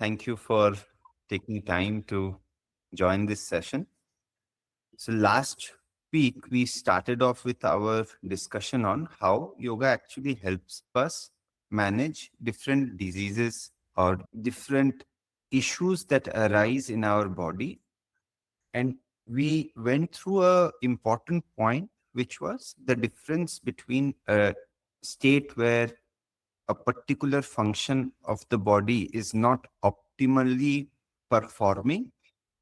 Thank you for taking time to join this session. So, last week we started off with our discussion on how yoga actually helps us manage different diseases or different issues that arise in our body. And we went through a important point, which was the difference between a state where a particular function of the body is not optimally performing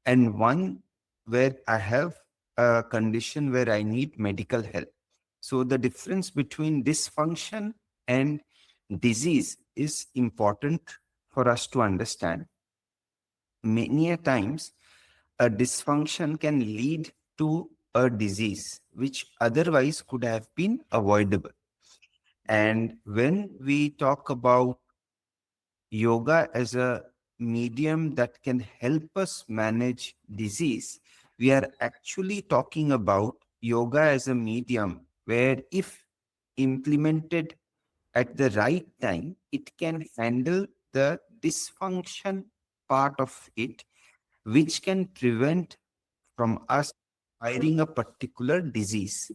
and one where I have a condition where I need medical help. So the difference between dysfunction and disease is important for us to understand. Many a times, a dysfunction can lead to a disease which otherwise could have been avoidable. And when we talk about yoga as a medium that can help us manage disease, we are actually talking about yoga as a medium where, if implemented at the right time, it can handle the dysfunction part of it, which can prevent from us acquiring a particular disease.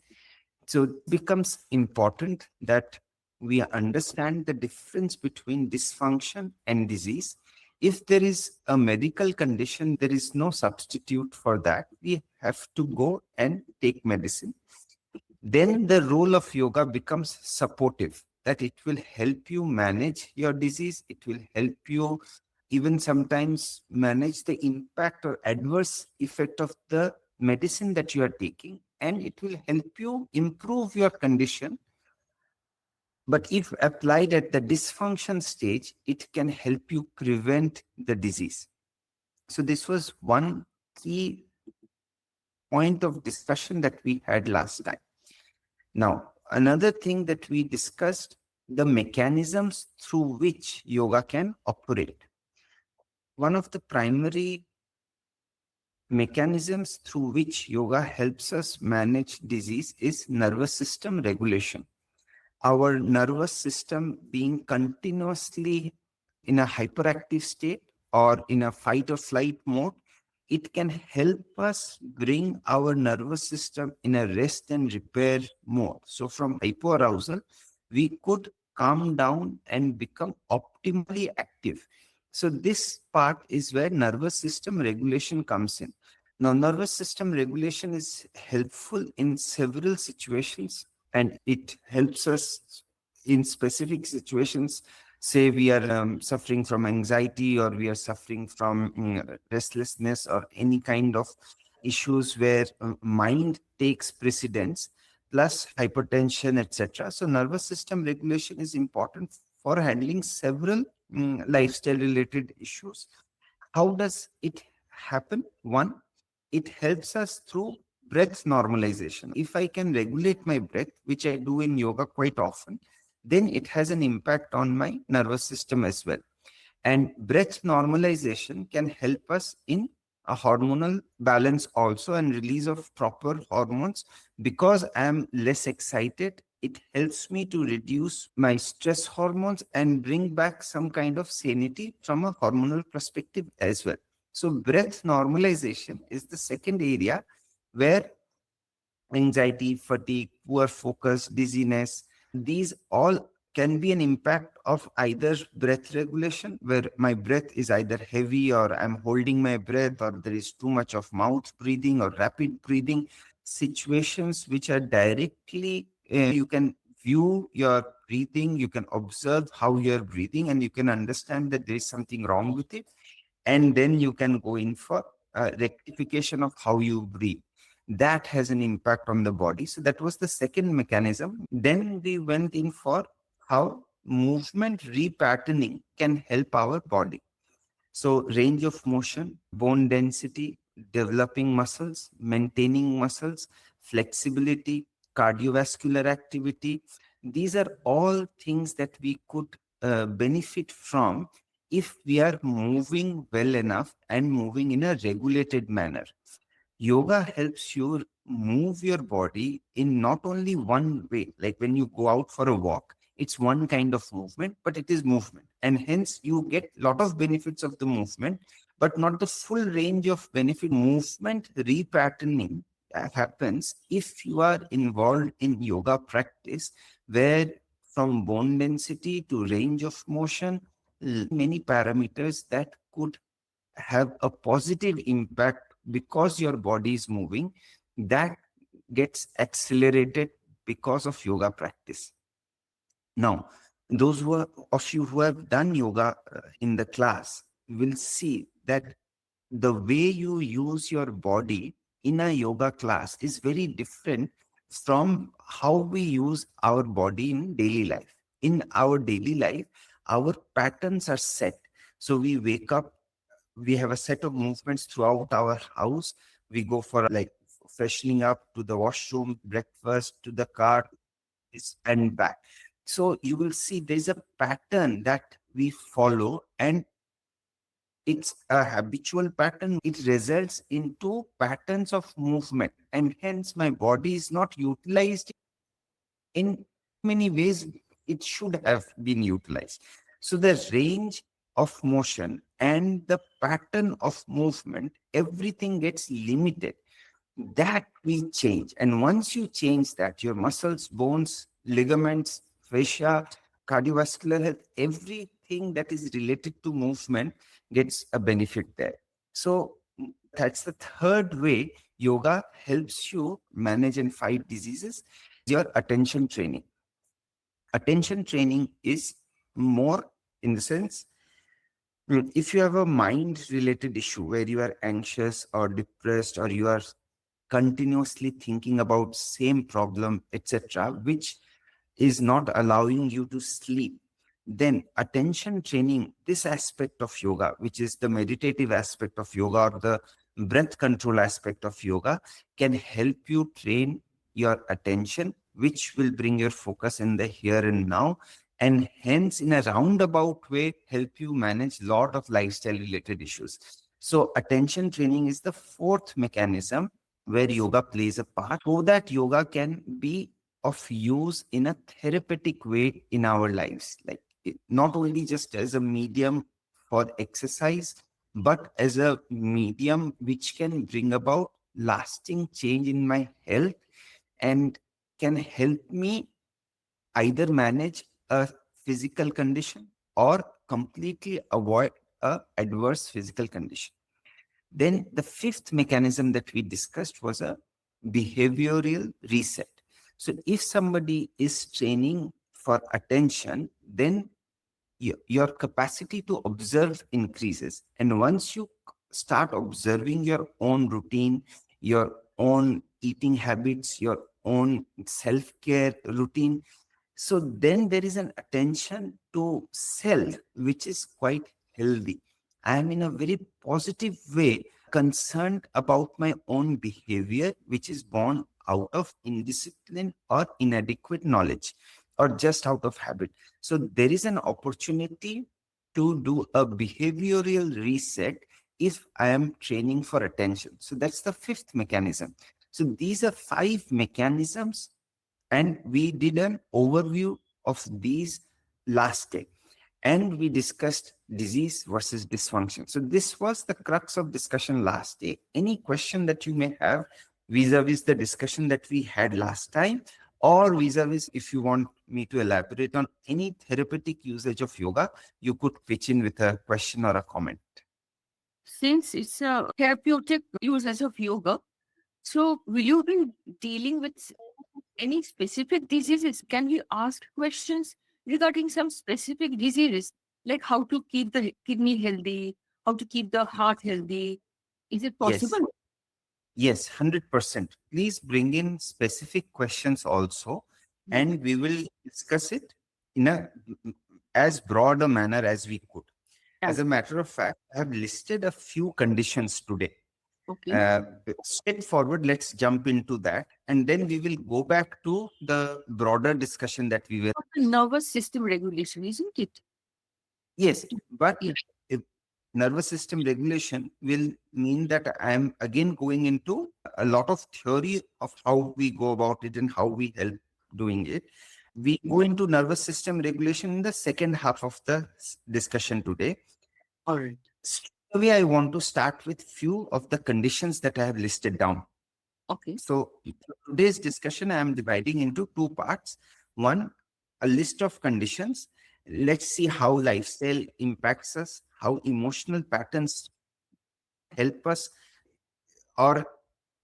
So it becomes important that we understand the difference between dysfunction and disease. If there is a medical condition, there is no substitute for that. We have to go and take medicine. Then the role of yoga becomes supportive, that it will help you manage your disease. It will help you even sometimes manage the impact or adverse effect of the medicine that you are taking, and it will help you improve your condition. But if applied at the dysfunction stage, it can help you prevent the disease. So this was one key point of discussion that we had last time. Now, another thing that we discussed, the mechanisms through which yoga can operate. One of the primary mechanisms through which yoga helps us manage disease is nervous system regulation. Our nervous system being continuously in a hyperactive state or in a fight or flight mode, it can help us bring our nervous system in a rest and repair mode. So from hypoarousal, we could calm down and become optimally active. So this part is where nervous system regulation comes in. Now, nervous system regulation is helpful in several situations, and it helps us in specific situations. Say we are suffering from anxiety, or we are suffering from restlessness, or any kind of issues where mind takes precedence, plus hypertension, etc. So nervous system regulation is important for handling several lifestyle related issues. How does it happen? One, it helps us through breath normalization. If I can regulate my breath, which I do in yoga quite often, then it has an impact on my nervous system as well. And breath normalization can help us in a hormonal balance also, and release of proper hormones. Because I am less excited, it helps me to reduce my stress hormones and bring back some kind of sanity from a hormonal perspective as well. So breath normalization is the second area where anxiety, fatigue, poor focus, dizziness, these all can be an impact of either breath regulation, where my breath is either heavy, or I'm holding my breath, or there is too much of mouth breathing or rapid breathing. Situations which are directly, you can view your breathing, you can observe how you're breathing, and you can understand that there is something wrong with it. And then you can go in for rectification of how you breathe. That has an impact on the body. So that was the second mechanism. Then we went in for how movement repatterning can help our body. So range of motion, bone density, developing muscles, maintaining muscles, flexibility, cardiovascular activity. These are all things that we could benefit from if we are moving well enough and moving in a regulated manner. Yoga helps you move your body in not only one way, like when you go out for a walk, It's one kind of movement, but it is movement. And hence you get a lot of benefits of the movement, but not the full range of benefit. Movement repatterning happens if you are involved in yoga practice, where from bone density to range of motion, many parameters that could have a positive impact because your body is moving, that gets accelerated because of yoga practice. Now, those of you who have done yoga in the class will see that the way you use your body in a yoga class is very different from how we use our body in daily life. In our daily life, our patterns are set. So we wake up, we have a set of movements throughout our house. We go for like freshening up, to the washroom, breakfast, to the car, and back. So you will see there's a pattern that we follow, and it's a habitual pattern. It results into patterns of movement, and hence my body is not utilized in many ways it should have been utilized. So the range of motion and the pattern of movement, everything gets limited. That will change. And once you change that, your muscles, bones, ligaments, fascia, cardiovascular health, everything that is related to movement gets a benefit there. So that's the third way yoga helps you manage and fight diseases, your attention training. Attention training is more in the sense, if you have a mind related issue where you are anxious or depressed, or you are continuously thinking about same problem, etc., which is not allowing you to sleep, then attention training, this aspect of yoga, which is the meditative aspect of yoga or the breath control aspect of yoga, can help you train your attention, which will bring your focus in the here and now, and hence in a roundabout way help you manage lot of lifestyle related issues. So attention training is the fourth mechanism where yoga plays a part, so that yoga can be of use in a therapeutic way in our lives. Like not only just as a medium for exercise, but as a medium which can bring about lasting change in my health, and can help me either manage a physical condition or completely avoid a adverse physical condition. Then the fifth mechanism that we discussed was a behavioral reset. So if somebody is training for attention, then your capacity to observe increases. And once you start observing your own routine, your own eating habits, your own self-care routine, so then there is an attention to self, which is quite healthy. I am in a very positive way concerned about my own behavior, which is born out of indiscipline or inadequate knowledge, or just out of habit. So there is an opportunity to do a behavioral reset if I am training for attention. So that's the fifth mechanism. So these are five mechanisms, and we did an overview of these last day, and we discussed disease versus dysfunction. So this was the crux of discussion last day. Any question that you may have vis-a-vis the discussion that we had last time, or vis-a-vis if you want me to elaborate on any therapeutic usage of yoga, you could pitch in with a question or a comment. Since it's a therapeutic usage of yoga, so will you be dealing with any specific diseases? Can we ask questions regarding some specific diseases, like how to keep the kidney healthy, how to keep the heart healthy? Is it Yes. possible? Yes, 100%. Please bring in specific questions also, Mhm. and we will discuss it in a as broad a manner as we could. Yeah. As a matter of fact, I have listed a few conditions today. Okay. Uh, Straightforward, let's jump into that, and then we will go back to the broader discussion that we were. For the nervous system regulation, isn't it? Yes, but Yeah. if nervous system regulation will mean that I am again going into a lot of theory of how we go about it and how we help doing it. We go into nervous system regulation in the second half of the discussion today. All right. Straight away, I want to start with few of the conditions that I have listed down. Okay. So today's discussion, I am dividing into two parts. One, a list of conditions. Let's see how lifestyle impacts us, how emotional patterns help us, or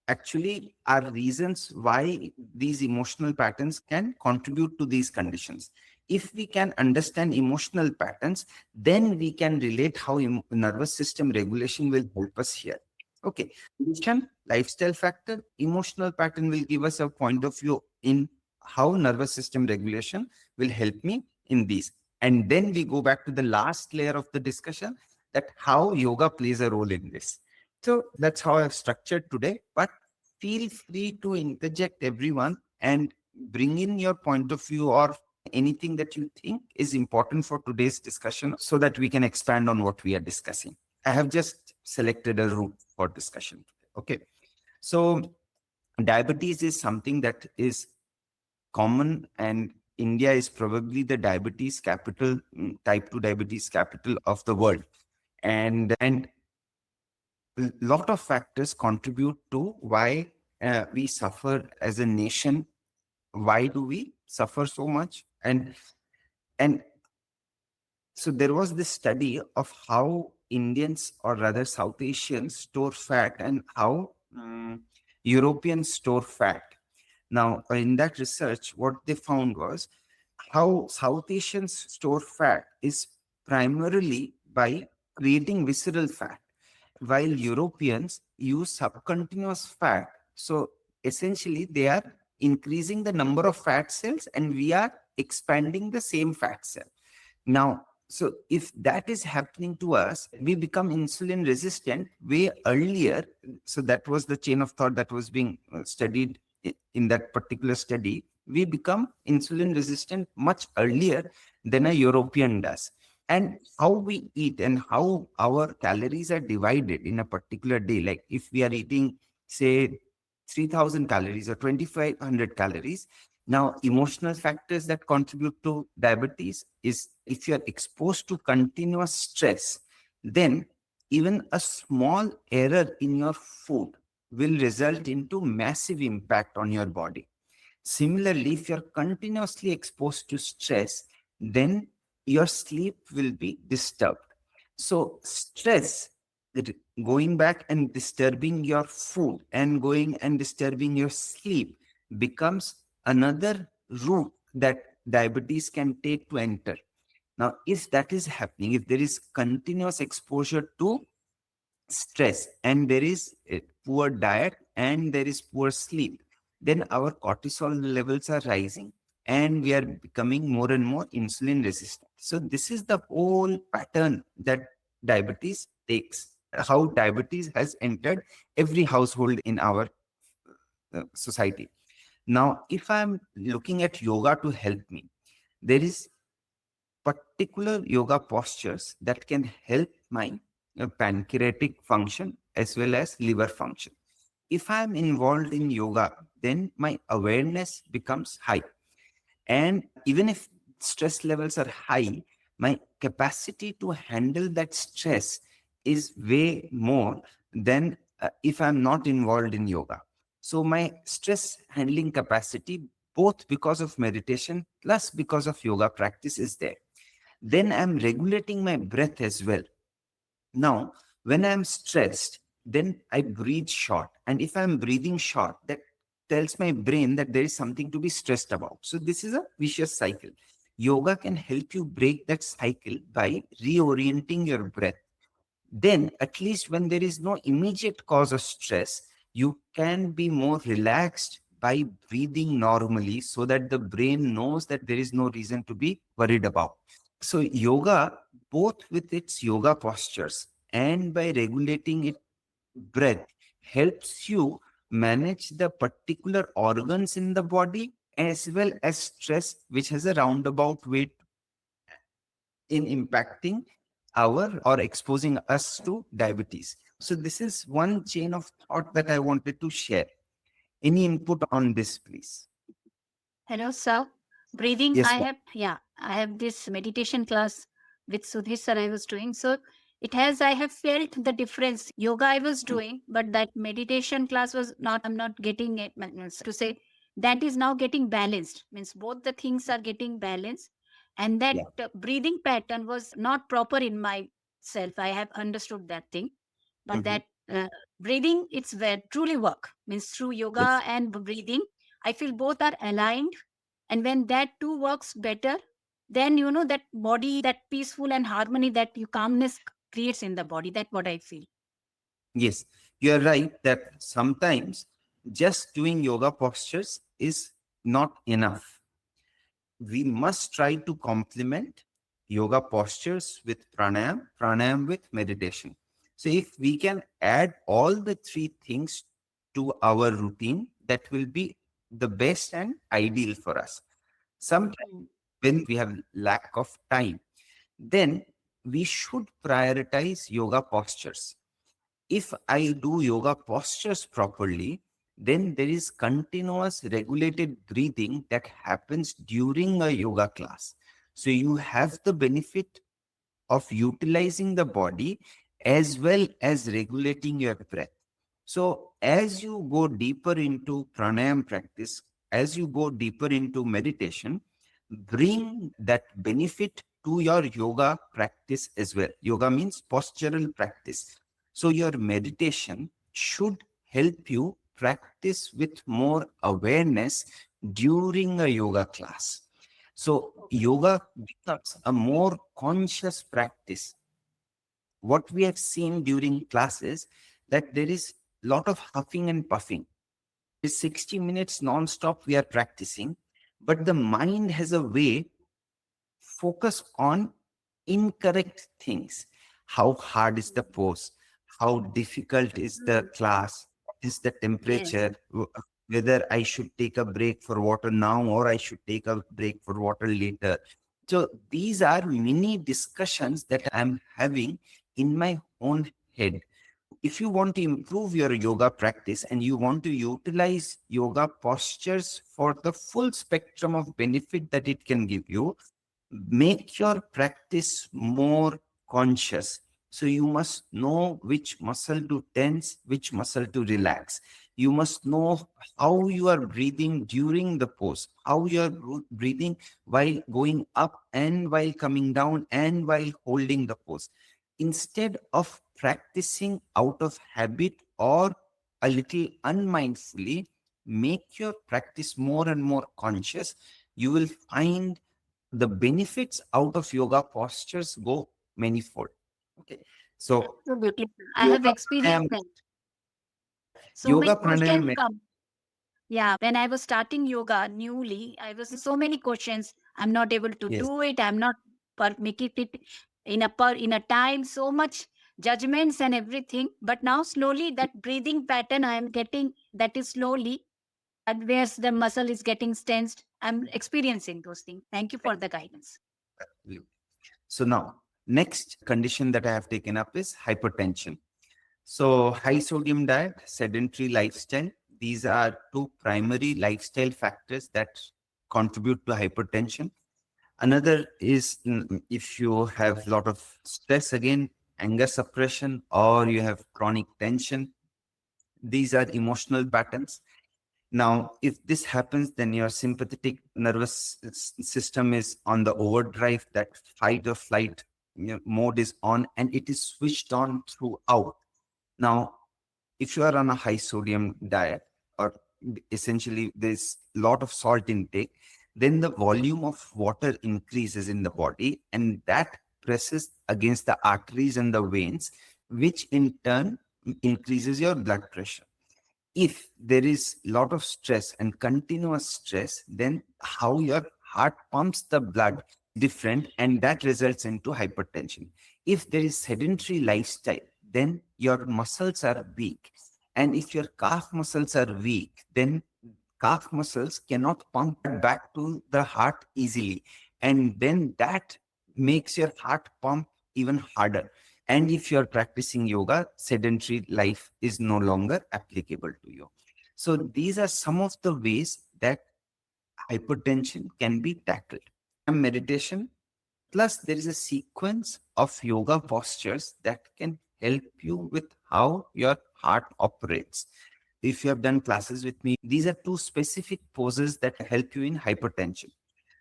actually are reasons why these emotional patterns can contribute to these conditions. If we can understand emotional patterns, then we can relate how nervous system regulation will help us here. Okay, condition, lifestyle factor, emotional pattern will give us a point of view in how nervous system regulation will help me in these. And then we go back to the last layer of the discussion, that how yoga plays a role in this. So that's how I've structured today. But feel free to interject everyone and bring in your point of view or anything that you think is important for today's discussion so that we can expand on what we are discussing. I have just selected a route for discussion. Okay. So diabetes is something that is common, and India is probably the diabetes capital, type 2 diabetes capital of the world. And a lot of factors contribute to why we suffer as a nation. Why do we suffer so much? And so there was this study of how Indians, or rather South Asians, store fat, and how Europeans store fat. Now, in that research, what they found was how South Asians store fat is primarily by creating visceral fat, while Europeans use subcutaneous fat. So essentially, they are increasing the number of fat cells, and we are expanding the same fat cell. Now, so if that is happening to us, we become insulin resistant way earlier. So that was the chain of thought that was being studied in that particular study. We become insulin resistant much earlier than a European does. And how we eat and how our calories are divided in a particular day, like if we are eating, say, 3,000 calories or 2,500 calories. Now, emotional factors that contribute to diabetes is if you are exposed to continuous stress, then even a small error in your food will result into massive impact on your body. Similarly, if you're continuously exposed to stress, then your sleep will be disturbed. So, stress, going back and disturbing your food and going and disturbing your sleep, becomes another route that diabetes can take to enter. Now, if that is happening, if there is continuous exposure to stress and there is a poor diet and there is poor sleep, then our cortisol levels are rising and we are becoming more and more insulin resistant. So this is the whole pattern that diabetes takes, how diabetes has entered every household in our society. Now, if I'm looking at yoga to help me, there is particular yoga postures that can help my pancreatic function as well as liver function. If I'm involved in yoga, then my awareness becomes high. And even if stress levels are high, my capacity to handle that stress is way more than if I'm not involved in yoga. So my stress handling capacity, both because of meditation plus because of yoga practice, is there. Then I'm regulating my breath as well. Now, when I'm stressed, then I breathe short. And if I'm breathing short, that tells my brain that there is something to be stressed about. So this is a vicious cycle. Yoga can help you break that cycle by reorienting your breath. Then, at least when there is no immediate cause of stress, you can be more relaxed by breathing normally so that the brain knows that there is no reason to be worried about. So, yoga, both with its yoga postures and by regulating its breath, helps you manage the particular organs in the body as well as stress, which has a roundabout way in impacting our or exposing us to diabetes. So, this is one chain of thought that I wanted to share. Any input on this, please? Hello, sir. Breathing, Yes, ma'am. I have this meditation class with Sudhir sir I was doing. So I have felt the difference. Yoga I was doing, but that meditation class was not, I'm not getting it. Means to say that is now getting balanced. Means both the things are getting balanced. And that Yeah. breathing pattern was not proper in myself. I have understood that thing. But Mhm. that breathing, it's where truly work. Means through Yes. yoga and breathing, I feel both are aligned, and when that too works better, then that body, that peaceful and harmony, that you calmness creates in the body. That what I feel. Yes, you are right that sometimes just doing yoga postures is not enough. We must try to complement yoga postures with pranayam, pranayam with meditation. So, if we can add all the three things to our routine, that will be the best and ideal for us. Sometimes, Mm. when we have lack of time, then we should prioritize yoga postures. If I do yoga postures properly, then there is continuous regulated breathing that happens during a yoga class. So you have the benefit of utilizing the body as well as regulating your breath. So as you go deeper into pranayam practice, as you go deeper into meditation, bring that benefit to your yoga practice as well. Yoga means postural practice. So your meditation should help you practice with more awareness during a yoga class. So Okay. yoga becomes a more conscious practice. What we have seen during classes, that there is lot of huffing and puffing. It's 60 minutes non-stop we are practicing, but the mind has a way focus on incorrect things. How hard is the pose? How difficult is the Mm. class? Is the Yes. temperature? Whether I should take a break for water now or I should take a break for water later. So these are mini discussions that I'm having in my own head. If you want to improve your yoga practice and you want to utilize yoga postures for the full spectrum of benefit that it can give you, make your practice more conscious. So you must know which muscle to tense, which muscle to relax. You must know how you are breathing during the pose, how you are breathing while going up and while coming down and while holding the pose. Instead of practicing out of habit or a little unmindfully, make your practice more and more conscious. You will find the benefits out of yoga postures go manifold. Okay. So Absolutely. I have yoga experienced pranayam, that. yeah, So yoga many questions pranayam, come. Yeah, when I was starting yoga newly, I was so many questions. I'm not able to yes, do it. I'm not making it in a time. So much judgments and everything. But now slowly that breathing pattern I am getting, that is slowly where the muscle is getting tensed. I'm experiencing those things. Thank you for the guidance. absolutely. So now next condition that I have taken up is hypertension. So high sodium diet, sedentary lifestyle, these are two primary lifestyle factors that contribute to hypertension. Another is if you have a lot of stress, again, anger suppression, or you have chronic tension. These are emotional patterns. Now, if this happens, then your sympathetic nervous system is on the overdrive, that fight or flight mode is on, and it is switched on throughout. Now, if you are on a high sodium diet, or essentially there's a lot of salt intake, then the volume of water increases in the body, and that presses against the arteries and the veins, which in turn increases your blood pressure. If there is a lot of stress and continuous stress, then how your heart pumps the blood different, and that results into hypertension. If there is sedentary lifestyle, then your muscles are weak, and if your calf muscles are weak, then calf muscles cannot pump back to the heart easily, and then that makes your heart pump even harder. And if you are practicing yoga, sedentary life is no longer applicable to you. So these are some of the ways that hypertension can be tackled. Meditation, plus there is a sequence of yoga postures that can help you with how your heart operates. If you have done classes with me, these are two specific poses that help you in hypertension.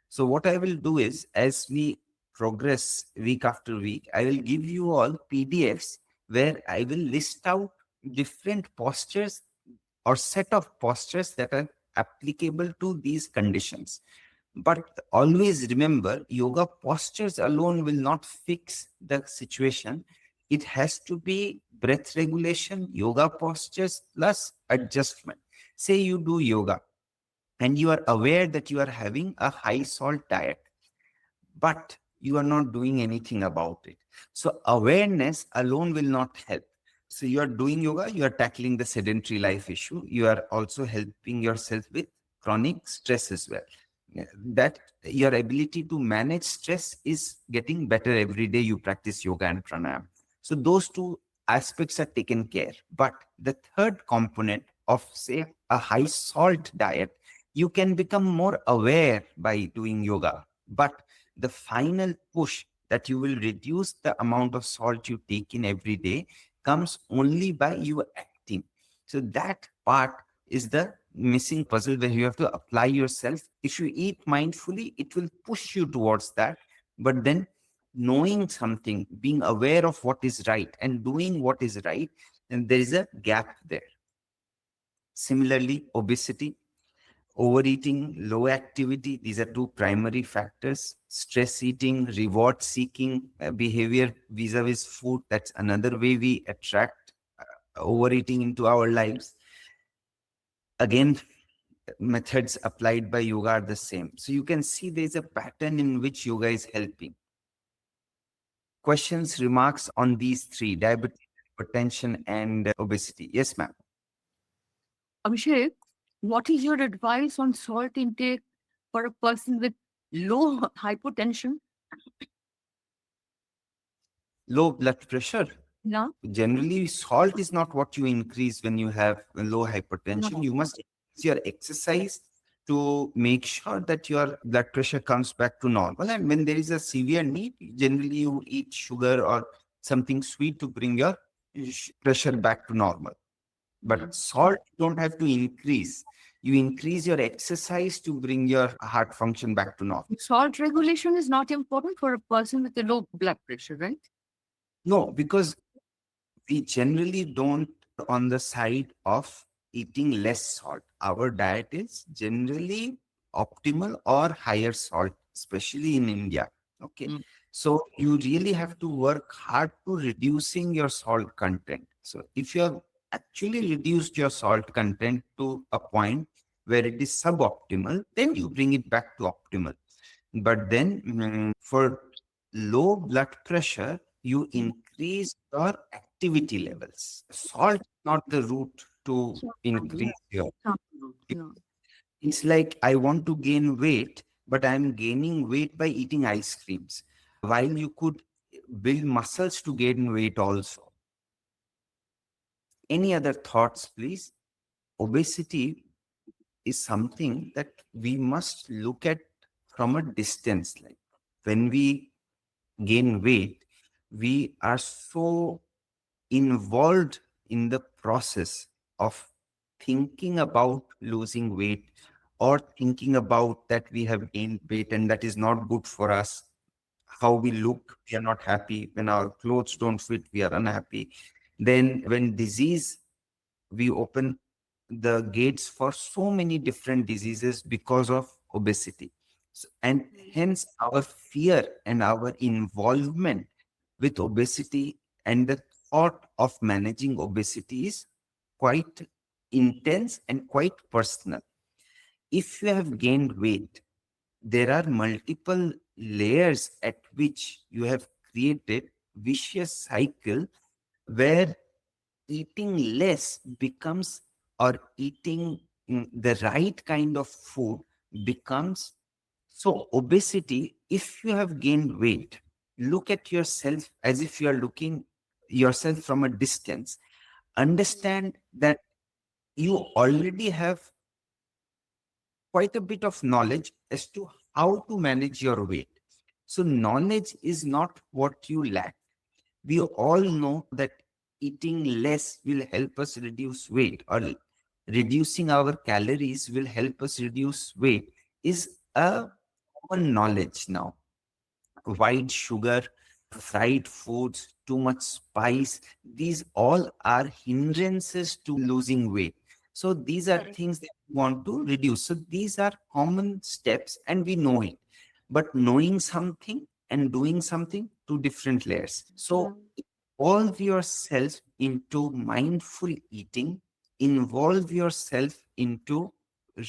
So what I will do is, as we progress week after week, I will give you all PDFs where I will list out different postures or set of postures that are applicable to these conditions. But always remember, yoga postures alone will not fix the situation. It has to be breath regulation, yoga postures plus adjustment. Say you do yoga and you are aware that you are having a high salt diet, but you are not doing anything about it. So awareness alone will not help. So you are doing yoga, you are tackling the sedentary life issue. You are also helping yourself with chronic stress as well. That your ability to manage stress is getting better every day you practice yoga and pranayama. So those two aspects are taken care. But the third component of, say, a high salt diet, you can become more aware by doing yoga. But the final push that you will reduce the amount of salt you take in every day comes only by you acting. So that part is the missing puzzle where you have to apply yourself. If you eat mindfully, it will push you towards that. But then knowing something, being aware of what is right and doing what is right, and there is a gap there. Similarly, obesity, overeating, low activity, these are two primary factors. Stress eating, reward seeking behavior vis-a-vis food, that's another way we attract overeating into our lives. Again, methods applied by yoga are the same. So you can see there's a pattern in which yoga is helping. Questions, remarks on these three: diabetes, hypertension, and obesity? Yes, ma'am. Abhishek, what is your advice on salt intake for a person with low hypertension? Low blood pressure. Yeah. Generally, salt is not what you increase when you have a low hypertension. No. You must increase your exercise to make sure that your blood pressure comes back to normal. And when there is a severe need, generally you eat sugar or something sweet to bring your pressure back to normal. But salt you don't have to increase. You increase your exercise to bring your heart function back to normal. Salt regulation is not important for a person with a low blood pressure, right? No, because we generally don't on the side of eating less salt. Our diet is generally optimal or higher salt, especially in India. Okay. Mm. So you really have to work hard to reducing your salt content. So if you have actually reduced your salt content to a point where it is suboptimal, then you bring it back to optimal. But then for low blood pressure, you increase your activity levels. Salt is not the route to increase your. Yeah. It's like I want to gain weight, but I'm gaining weight by eating ice creams. While you could build muscles to gain weight also. Any other thoughts, please? Obesity is something that we must look at from a distance. Like when we gain weight, we are so involved in the process of thinking about losing weight or thinking about that we have gained weight and that is not good for us. How we look, we are not happy. When our clothes don't fit, we are unhappy. Then when disease, we open the gates for so many different diseases because of obesity. And hence our fear and our involvement with obesity and the thought of managing obesity is quite intense and quite personal. If you have gained weight, there are multiple layers at which you have created vicious cycle where eating less becomes, or eating the right kind of food becomes. So obesity, if you have gained weight, look at yourself as if you are looking yourself from a distance. Understand that you already have quite a bit of knowledge as to how to manage your weight. So knowledge is not what you lack. We all know that eating less will help us reduce weight, or reducing our calories will help us reduce weight is a common knowledge now. White sugar, fried foods, too much spice, these all are hindrances to losing weight. So these are Correct. things that we want to reduce. So these are common steps and we know it. But knowing something and doing something, two different layers. So Mm. involve yourself into mindful eating, involve yourself into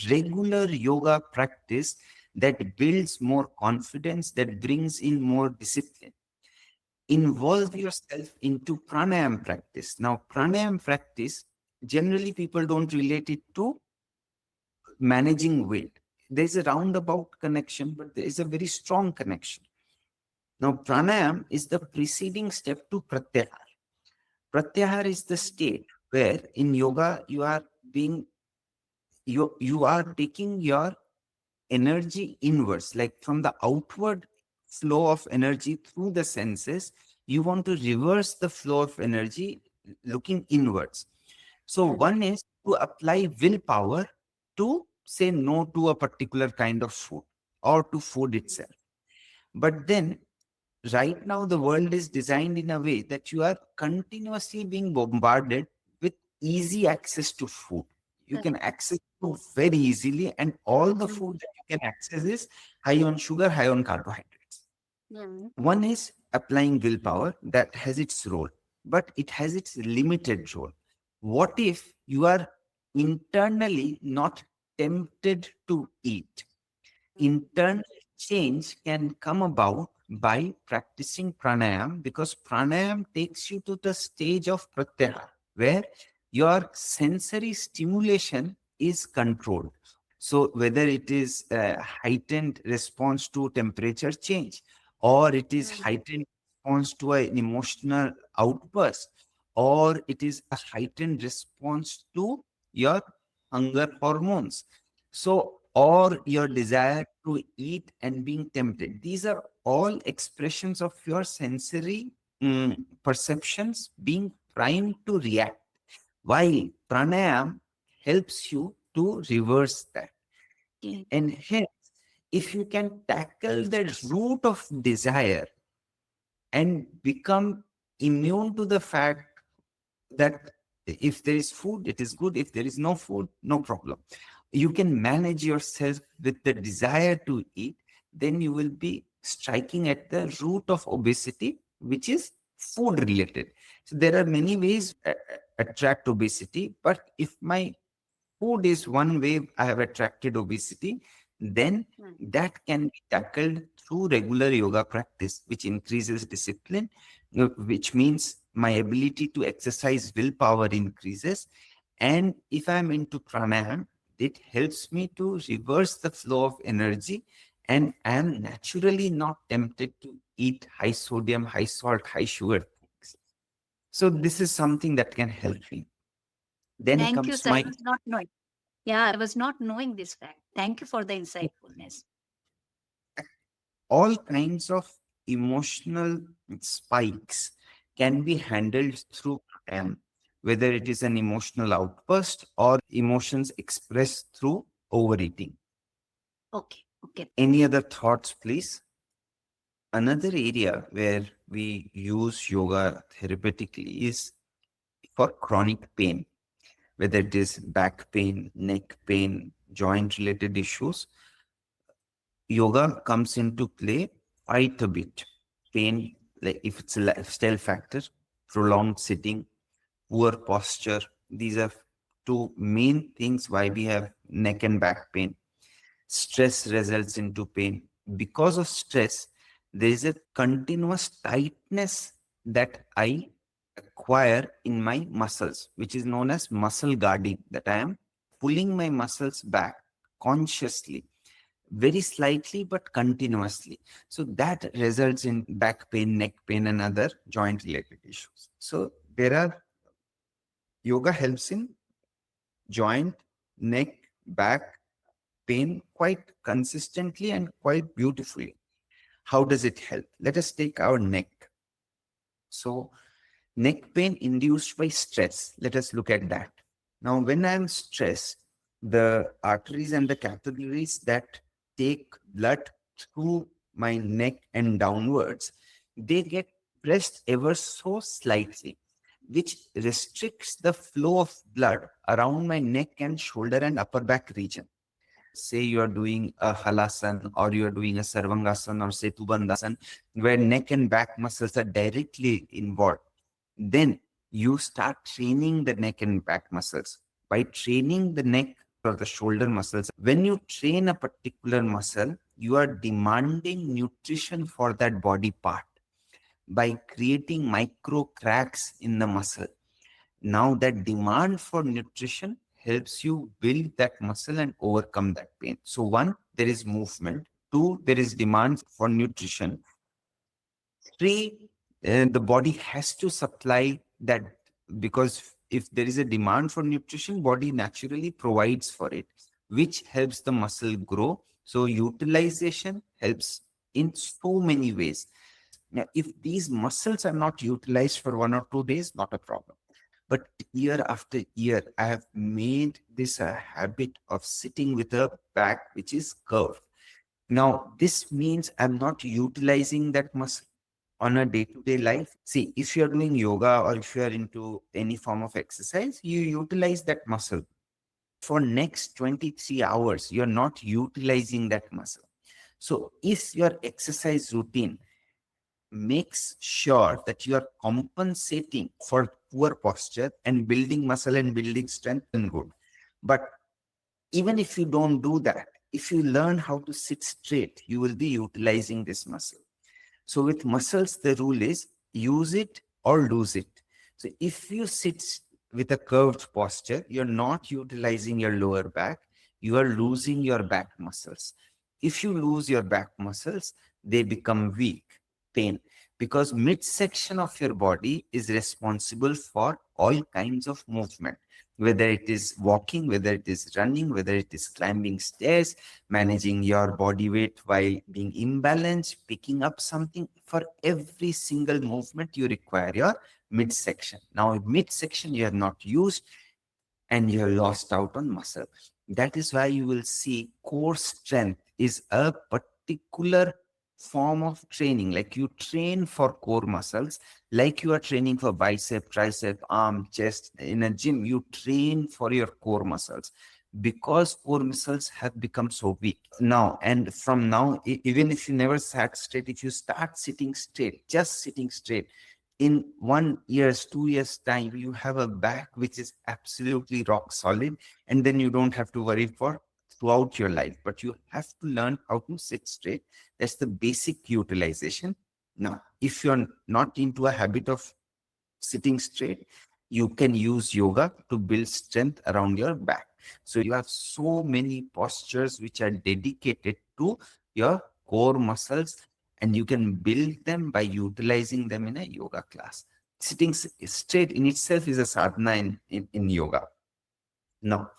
regular yoga practice that builds more confidence, that brings in more discipline. Involve yourself into pranayam practice. Now, pranayam practice, generally people don't relate it to managing weight. There's a roundabout connection, but there is a very strong connection. Now, pranayam is the preceding step to pratyahara. Pratyahara is the state where in yoga you are taking your energy inwards, like from the outward flow of energy through the senses, you want to reverse the flow of energy looking inwards. So Correct. one is to apply willpower to say no to a particular kind of food or to food itself. But then right now the world is designed in a way that you are continuously being bombarded with easy access to food. You can Correct. access food very easily, and all the Mm. food that you can access is high on sugar, high on carbohydrates. Mm. One is applying willpower, that has its role, but it has its limited role. What if you are internally not tempted to eat? Internal change can come about by practicing pranayam, because pranayam takes you to the stage of pratyahara where your sensory stimulation is controlled. So whether it is a heightened response to temperature change, or it is Mm. heightened response to an emotional outburst, or it is a heightened response to your hunger hormones, so, or your desire to eat and being tempted. These are all expressions of your sensory perceptions being primed to react. While pranayam helps you to reverse that. Okay. And hence, if you can tackle the root of desire and become immune to the fact that if there is food, it is good. If there is no food, no problem. You can manage yourself with the desire to eat, then you will be striking at the root of obesity, which is food related. So there are many ways attract obesity, but if my food is one way I have attracted obesity, then Mm. that can be tackled through regular yoga practice, which increases discipline, which means my ability to exercise willpower increases. And if I'm into pranayam, it helps me to reverse the flow of energy, and I am naturally not tempted to eat high sodium, high salt, high sugar things. So this is something that can help me. Then Thank you, comes sir. I my was not knowing. Yeah, I was not knowing this fact. Thank you for the insightfulness. all kinds of emotional spikes can be handled through pranayam, whether it is an emotional outburst or emotions expressed through overeating. Okay. Okay. Any other thoughts, please? Another area where we use yoga therapeutically is for chronic pain, whether it is back pain, neck pain, joint related issues. Yoga comes into play quite a bit. Pain, like if it's a lifestyle factor, prolonged sitting, poor posture, these are two main things why we have neck and back pain. Stress results into pain. Because of stress, there is a continuous tightness that I acquire in my muscles, which is known as muscle guarding, that I am pulling my muscles back consciously, very slightly but continuously. So that results in back pain, neck pain, and other joint related issues. So there are yoga helps in joint, neck, back, pain quite consistently and quite beautifully. How does it help? Let us take our neck. So, neck pain induced by stress. Let us look at that. Now, when I'm stressed, the arteries and the capillaries that take blood through my neck and downwards, they get pressed ever so slightly, which restricts the flow of blood around my neck and shoulder and upper back region. Say you are doing a halasan or you are doing a sarvangasan or setubandhasan, where neck and back muscles are directly involved, then you start training the neck and back muscles. By training the neck or the shoulder muscles, when you train a particular muscle, you are demanding nutrition for that body part by creating micro cracks in the muscle. Now that demand for nutrition helps you build that muscle and overcome that pain. So one, there is movement. Two, there is demand for nutrition. Three, the body has to supply that, because if there is a demand for nutrition, body naturally provides for it, which helps the muscle grow. So utilization helps in so many ways. Now, if these muscles are not utilized for 1 or 2 days, not a problem. But year after year, I have made this a habit of sitting with a back which is curved. Now, this means I'm not utilizing that muscle on a day-to-day life. See, if you're doing yoga or if you're into any form of exercise, you utilize that muscle. For next 23 hours, you're not utilizing that muscle. So if your exercise routine makes sure that you are compensating for poor posture and building muscle and building strength, and good. But even if you don't do that, if you learn how to sit straight, you will be utilizing this muscle. So with muscles, the rule is use it or lose it. So if you sit with a curved posture, you're not utilizing your lower back, you are losing your back muscles. If you lose your back muscles, they become weak, pain, because midsection of your body is responsible for all kinds of movement, whether it is walking, whether it is running, whether it is climbing stairs, managing your body weight while being imbalanced, picking up something. For every single movement, you require your midsection. Now, midsection you have not used and you have lost out on muscle. That is why you will see core strength is a particular form of training. Like you train for core muscles, like you are training for bicep, tricep, arm, chest. In a gym, you train for your core muscles because core muscles have become so weak now. And from now, even if you never sat straight, if you start sitting straight, just sitting straight, in 1 year's, 2 years time, you have a back which is absolutely rock solid, and then you don't have to worry for throughout your life. But you have to learn how to sit straight. That's the basic utilization. Now, if you're not into a habit of sitting straight, you can use yoga to build strength around your back. So you have so many postures which are dedicated to your core muscles, and you can build them by utilizing them in a yoga class. Sitting straight in itself is a sadhana in yoga. Now,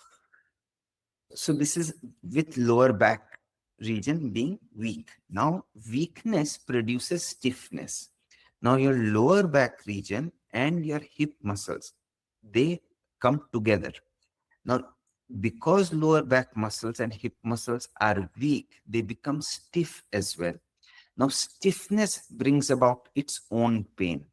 so this is with lower back region being weak. Now, weakness produces stiffness. Now, your lower back region and your hip muscles, they come together. Now, because lower back muscles and hip muscles are weak, they become stiff as well. Now, stiffness brings about its own pain.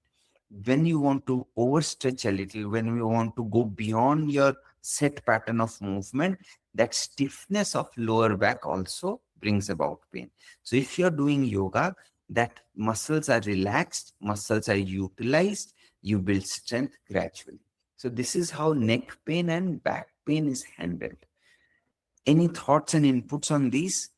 When you want to overstretch a little, when you want to go beyond your set pattern of movement, that stiffness of lower back also brings about pain. So if you're doing yoga, that muscles are relaxed, muscles are utilized, you build strength gradually. So this is how neck pain and back pain is handled. Any thoughts and inputs on these?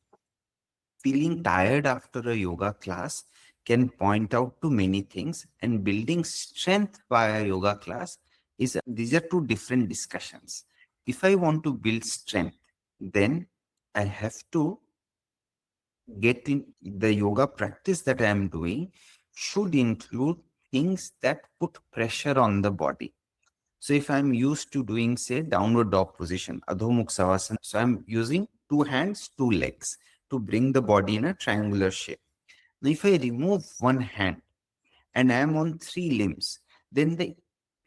Feeling tired after a yoga class can point out to many things, and building strength via yoga class is, these are two different discussions. If I want to build strength, then I have to get in the yoga practice that I am doing should include things that put pressure on the body. So if I'm used to doing, say, downward dog position, Adho Mukha Savasana, so I'm using two hands, two legs to bring the body in a triangular shape. Now, if I remove one hand and I am on three limbs, then the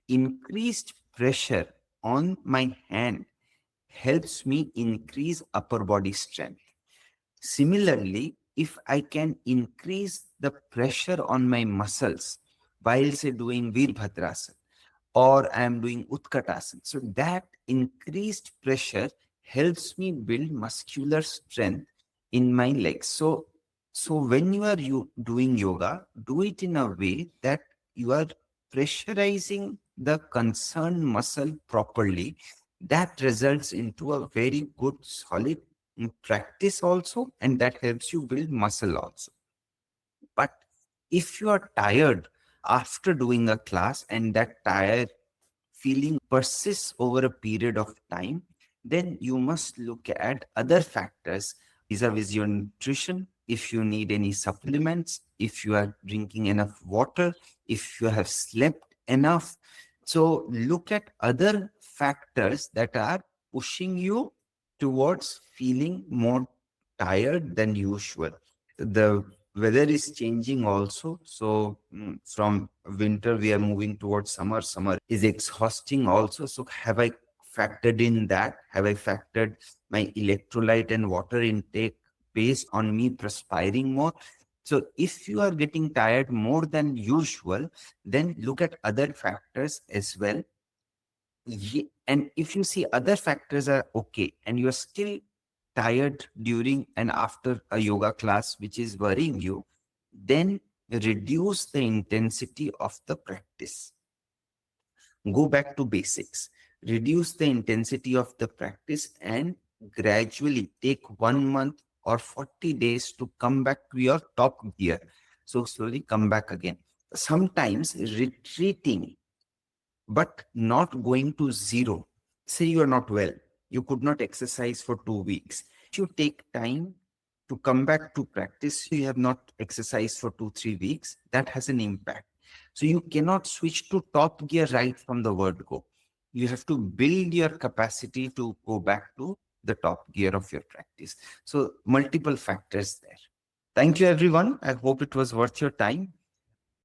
increased pressure on my hand helps me increase upper body strength. Similarly, if I can increase the pressure on my muscles while say doing Virabhadrasana or I am doing Utkatasana, so that increased pressure helps me build muscular strength in my legs. So when you doing yoga, do it in a way that you are pressurizing the concerned muscle properly. That results into a very good solid practice also, and that helps you build muscle also. But if you are tired after doing a class and that tired feeling persists over a period of time, then you must look at other factors vis-a-vis your nutrition, if you need any supplements, if you are drinking enough water, if you have slept enough. So look at other factors that are pushing you towards feeling more tired than usual. The weather is changing also. So from winter, we are moving towards summer. Summer is exhausting also. So have I factored in that? Have I factored my electrolyte and water intake based on me perspiring more? So if you are getting tired more than usual, then look at other factors as well. And if you see other factors are okay and you are still tired during and after a yoga class which is worrying you, then reduce the intensity of the practice. Go back to basics. Reduce the intensity of the practice and gradually take 1 month or 40 days to come back to your top gear. So slowly come back again. Sometimes retreating but not going to zero. Say you are not well, you could not exercise for 2 weeks. You take time to come back to practice. You have not exercised for 2, 3 weeks. That has an impact. So you cannot switch to top gear right from the word go. You have to build your capacity to go back to the top gear of your practice. So multiple factors there. Thank you, everyone. I hope it was worth your time.